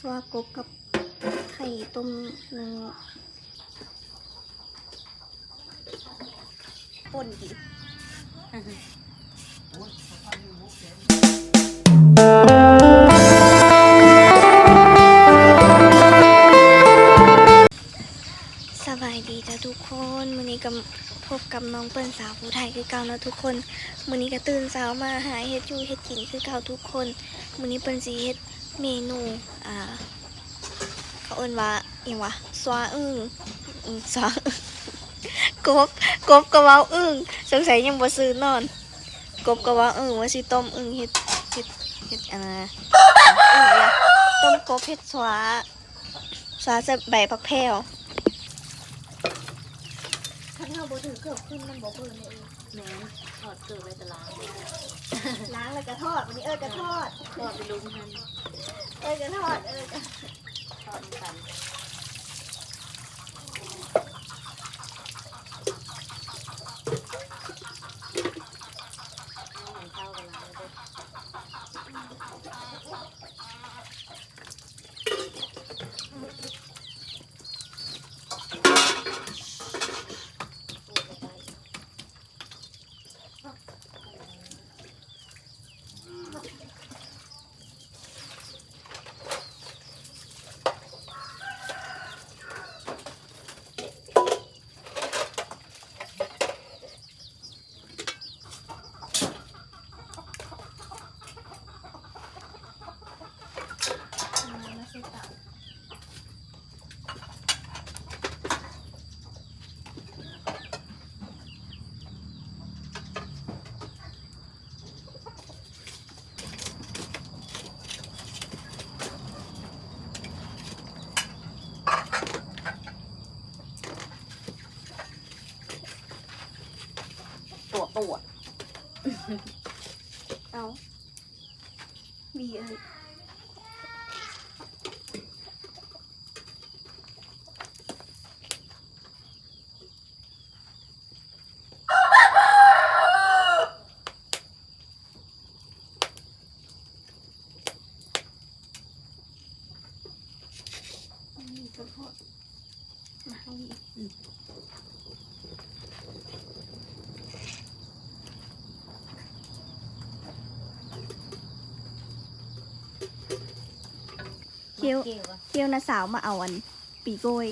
ว่ากบกับไข่ต้มนึงป่นกินสบายดีจ้ะทุกคนมื้อนี้ก็พบกับน้องเปิ้ลสาวผู้ไทยคือเก่านะทุกคนมื้อนี้ก็ตื่นเช้ามาหาเฮ็ดอยู่เฮ็ดกินคือเก่าทุกคนมื้อนี้เปิ้ลสิเฮ็ดเมนูเขาเอิ้นว่าอิหยังวะซวาซวากบกะเว้าสงสัยยังบ่ซื้อนอนกบกะเว้าว่าสิต้มเฮ็ดละต้มกบเฮ็ดซวาใส่ใบผักแพรวถ้าเราบ่ถือเกือบขึ้นมันบ่เบิ่นเลยแม่ทอดเกลือไว้ตะล้างแล้วก็ทอดวันนี้ก็ทอดทอดไปลุงทันก็ทอดก็ทอดกันเข้ากันแล้วตัวเอาบีนี่ก็ทอดมาให้เคี่ยวนะสาวมาเอาอันปีโก้ย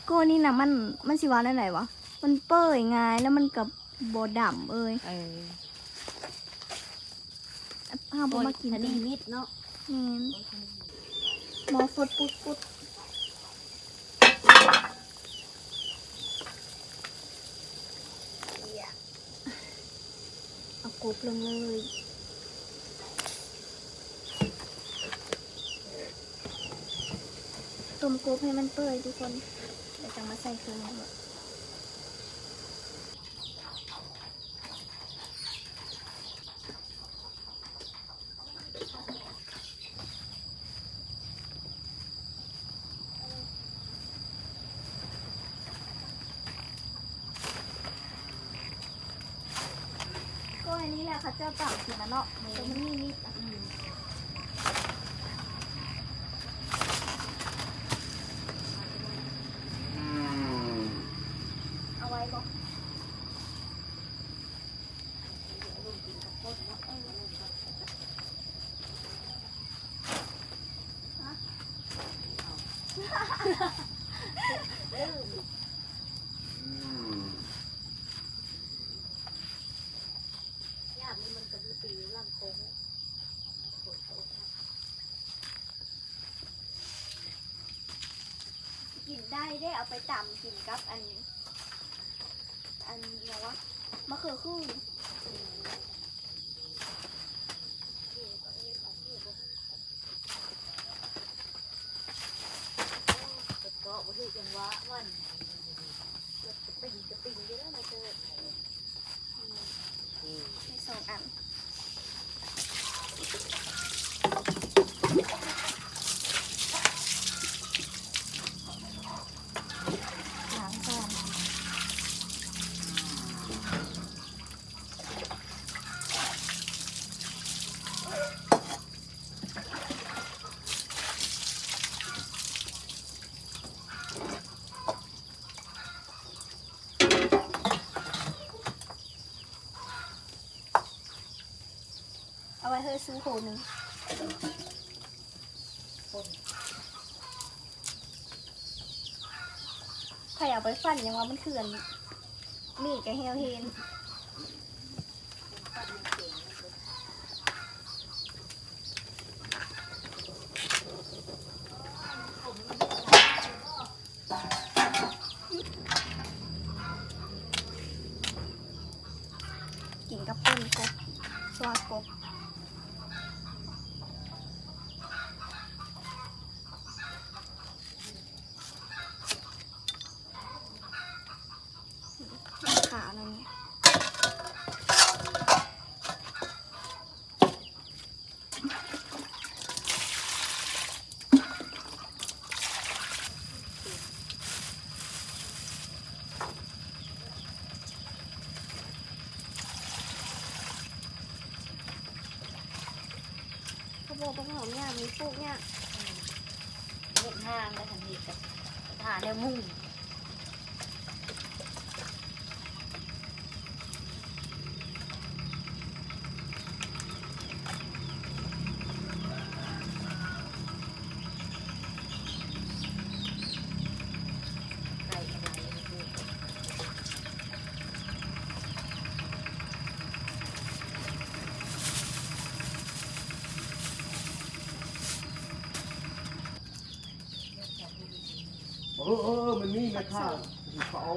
โก้นี่นะมันสิว่าได้ไหนวะมันเปื่อยง่ายแล้วมันกับโบดำห้ามมากินดีมิดเนาะหมอฟดปุดเอากบลงเลยต้มกบให้มันเปื่อยทุกคนเดี๋ยวจะมาใส่เครื่องหมดก็อันนี้แหละค่ะเจ้าเต่ากินนะเนาะแต่มันมีนิดเอาไว้บอกกินได้เอาไปตำกินกับอันนี้อะไรวะมะเขือคู่ก็บ่ถือจังหวะมันจะปิ่งเยอะนะเธอใน2 อัน เอาไว้เฮ้ยซื้อโหนึง คน ใครเอาไปฟันยังว่ามันเขื่อนมีดกับเฮลเฮนกินกับป่นกบซอสกบขาอะไรเนี่ย เขาบอกว่าหอมเนี่ยมีปุ๊กเนี่ย เล่นห้างได้ทันทีกับหาแนวมุ่งไก่อะไรดู มันมีแม่ค้าเขาเอา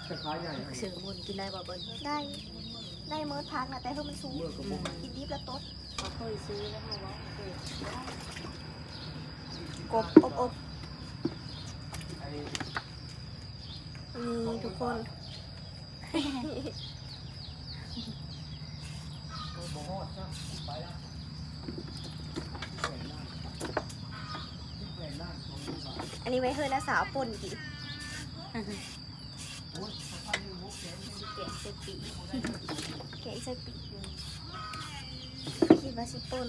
กระทะใหญ่ให้ เสือมุนกินได้บ่เบิ้ล ได้ได้เมิร์ดพักนะแต่เพิ่มมันสูง เมื่อกับพวก กินดิบแล้วต๊ด เขาเคยซื้อแล้วเขาว่าเคย กบอบ ไอ้ นี่ทุกคน บ่ฮอดจ้ะไปละแหวนล้าน2,000 บาท อันนี้ไว้เฮ้ยนะสาวป่นกิน โอ้ย2,100แสน แกะเซปี แกะใส่ปีกคิดว่าสิป่น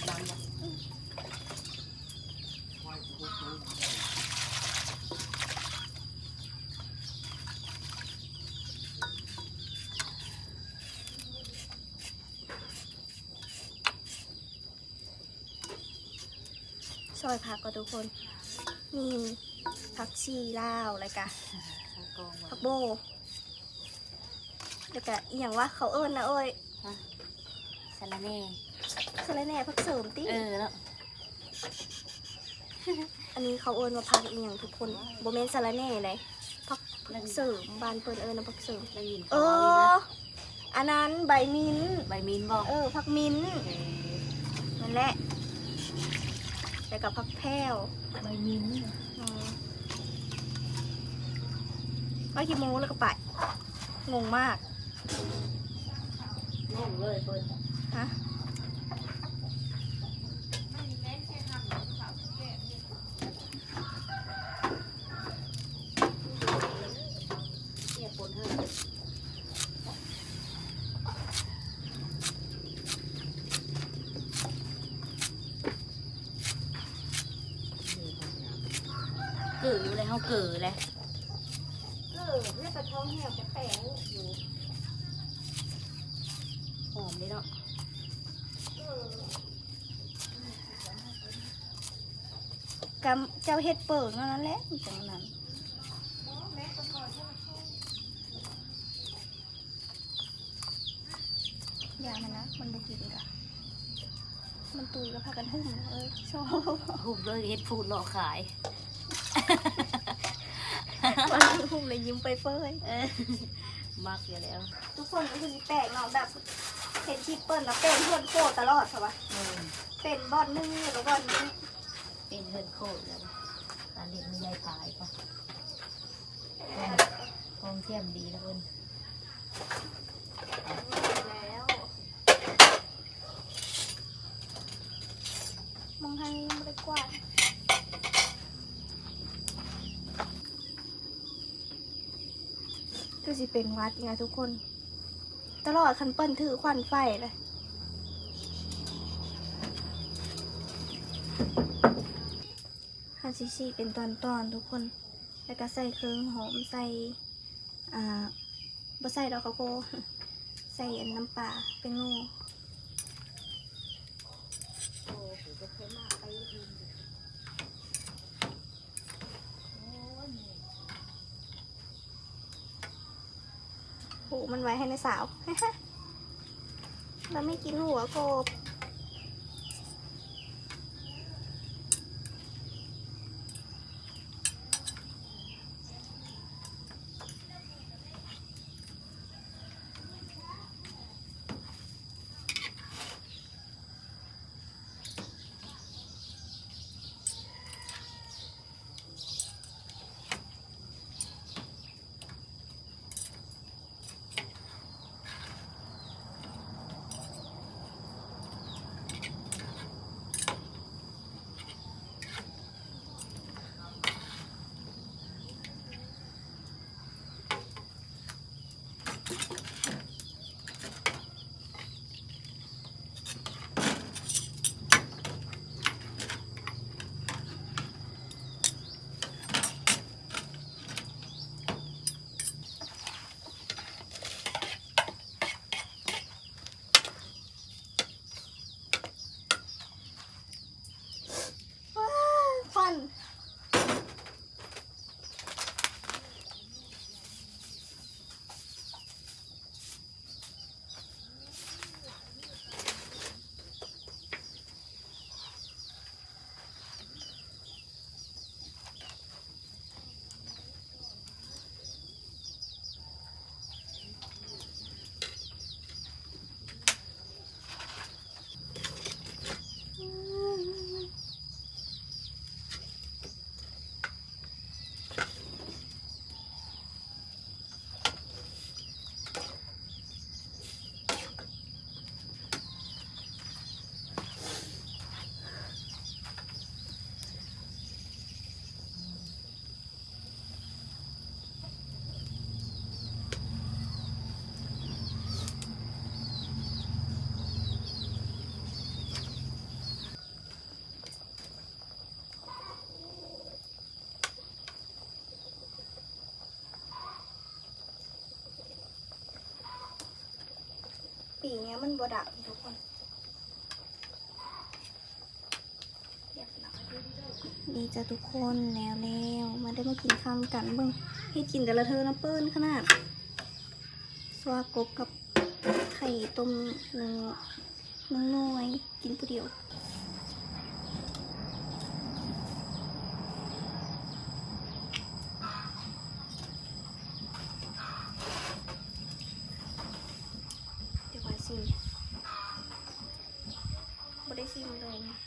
ดังแบบ ควายกูโต ซอยผักก็ทุกคนนี่ผักชีลาวอะไรกะ เขากองแบ ผั บ กโบแล้วก็อหย่างว่าเขาเอิ้นนะเอ้ย สาระแหน่ สะระแหน่ผักเสริมติ แล้ว อันนี้เขาเอิ้นว่าผักอีหยังทุกคนโบเมนสะระแหน่เลยผักเสริมบานเปิ้นเอิ้นนะผักเสริม ได้ยิน เอ เขาว่าอยู่ อ นะ อันนั้นใบมิ้นท์ ใบมินบอก ผักมิ้นท์นั่นแหละแล้วก็ผักแพรว ใบมิน ก็กี่โมงแล้วก็ไปงงมาก งงเลยเปิ้ล ฮะ เนี่ยปนให้เกิดอยู่เลยเขาเกิดเลย เลือดกระท้องเหี่ยวจะแปลงอยู่ หอมเลยเนาะ กำเจ้าเฮ็ดเปิงนั่นแหละอยู่ตรงนั้นอย่ามันนะมันบุกินกะมันตุยก็พากันหุ่มชอบ หุบเลยเฮ็ดฟูดหลอกขาย มันหุ่มเลยยิ้มไปเฟ้ย มักอยู่แล้ว ทุกคนก็คือแปลกเนาะแบบเห็นชีเปิ้ลแล้วเป็นเพื่อนโคตรตลอดใช่ปะเป็นบอลนึงแล้วก็บอลนึง เป็นเฮิร์นโคตรแล้วการเด็กมันใหญ่ตายปะกองเทียมดีนะเอิญ แล้วมองทางนี้ไม่ได้กว้างคือสิเป็นวัดไงทุกคน ตลอดคันเปิ้ลถือควันไฟเลยคันซีเป็นตอนๆทุกคน แล้วก็ใส่เครื่องหอมใส่ บ่ใส่ดอกข้าวโพดใส่อันน้ำปลาเป็นงู โอ้โหจะเค็มมากไปยืนโอ้ยนี่ หูมันไว้ให้ในสาว เราไม่กินหัวกบควันปีเนี้ยมันบดับทุกคนดีจ้ะทุกคนแล้วมาได้มากินข้าวกันเบิ่งให้กินแต่ละเธอนะเปิ้ลขนาดสวากบกับไข่ต้มเนื้อน้อยกินผู้เดียวเดี๋ยวไปซิมบ่ได้ซิมเลยนะ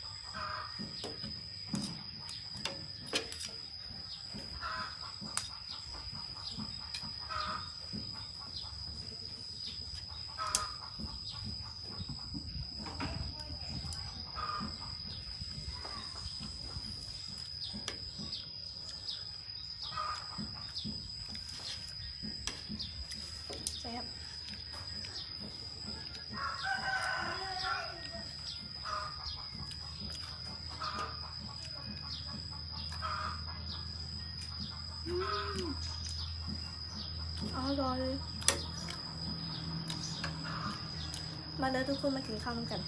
แซ่บอร่อยมาเด้อทุกคนมากินข้าวกัน